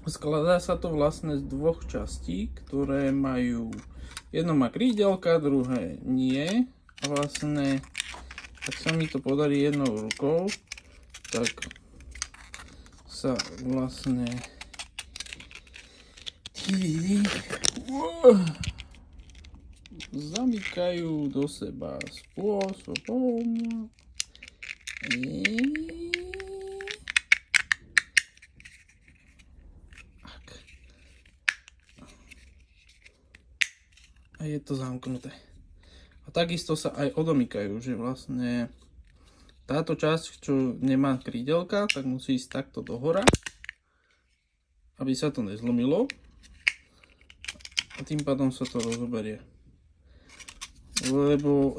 Skladá sa to vlastne z dvoch častí, ktoré majú, jedno má krídelka, druhé nie. A vlastne, ak sa mi to podarí jednou rukou, tak sa vlastne zamykajú do seba spôsobom a je to zamknuté. A takisto sa aj odomykajú, že vlastne táto časť, čo nemá krídelka, tak musí ísť takto dohora, aby sa to nezlomilo. A tým pádom sa to rozoberie. Lebo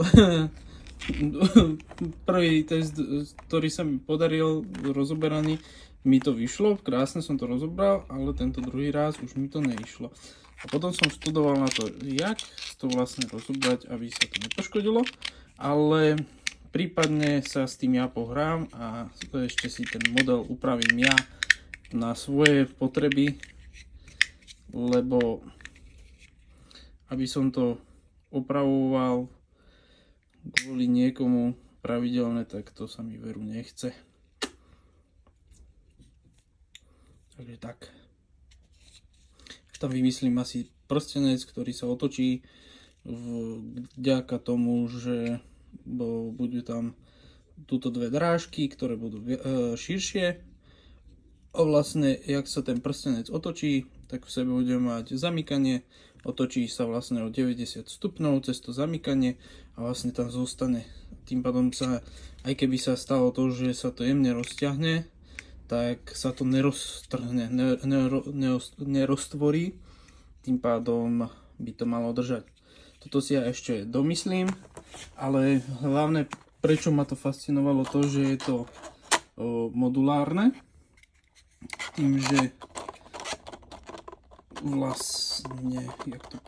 prvý test, ktorý sa mi podaril rozoberaný, mi to vyšlo, krásne som to rozobral, ale tento druhý raz už mi to neišlo. A potom som študoval na to, jak to vlastne rozobrať, aby sa to nepoškodilo, ale prípadne sa s tým ja pohrám a ešte si ten model upravím ja na svoje potreby, lebo aby som to opravoval kvôli niekomu pravidelne, tak to sa mi veru nechce. Takže tak. Tam vymyslím asi prstenec, ktorý sa otočí vďaka tomu, že budú tam túto dve drážky, ktoré budú širšie. A vlastne, jak sa ten prstenec otočí, tak v sebe budeme mať zamykanie. Otočí sa vlastne o 90 stupňov cez to zamykanie a vlastne tam zostane. Tým pádom sa, aj keby sa stalo to, že sa to jemne rozťahne, tak sa to neroztrhne, neroztvorí. Tým pádom by to malo držať. Toto si ja ešte domyslím, ale hlavne prečo ma to fascinovalo to, že je to modulárne. Tým, že vlastne, jak to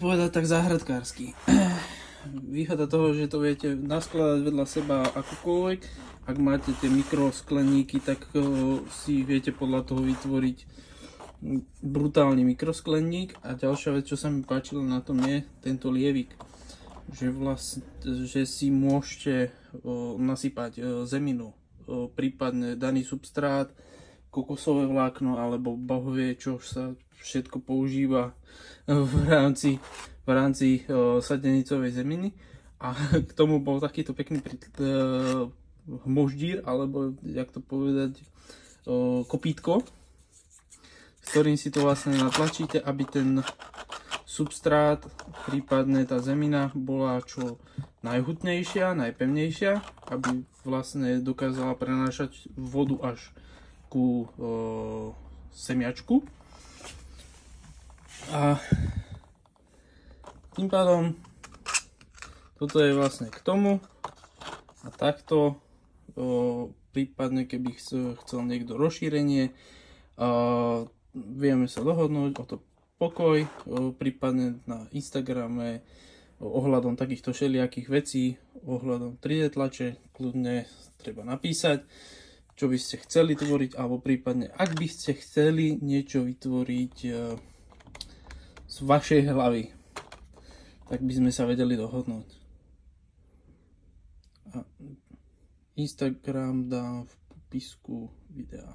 povedať tak záhradkársky. Výhoda toho, že to viete naskladať vedľa seba akokoľvek. Ak máte tie mikroskleníky, tak si viete podľa toho vytvoriť brutálny mikroskleník. A ďalšia vec, čo sa mi páčilo na tom, je tento lievik. Že si môžete nasypať zeminu, prípadne daný substrát, kokosové vlákno alebo bohovie, čo sa všetko používa v rámci sadenicovej zeminy. A k tomu bol takýto pekný hmoždír, alebo jak to povedať, kopítko, s ktorým si to vlastne natlačíte, aby ten substrát, prípadne tá zemina bola čo najhutnejšia, najpevnejšia, aby vlastne dokázala prenášať vodu až ku semiačku. A tým pádom toto je vlastne k tomu a takto prípadne keby chcel niekto rozšírenie, vieme sa dohodnúť o to pokoj, prípadne na Instagrame ohľadom takýchto všelijakých vecí, ohľadom 3D tlače, kľudne treba napísať, čo by ste chceli tvoriť, alebo prípadne ak by ste chceli niečo vytvoriť z vašej hlavy, tak by sme sa vedeli dohodnúť. A Instagram dám v popisku videa.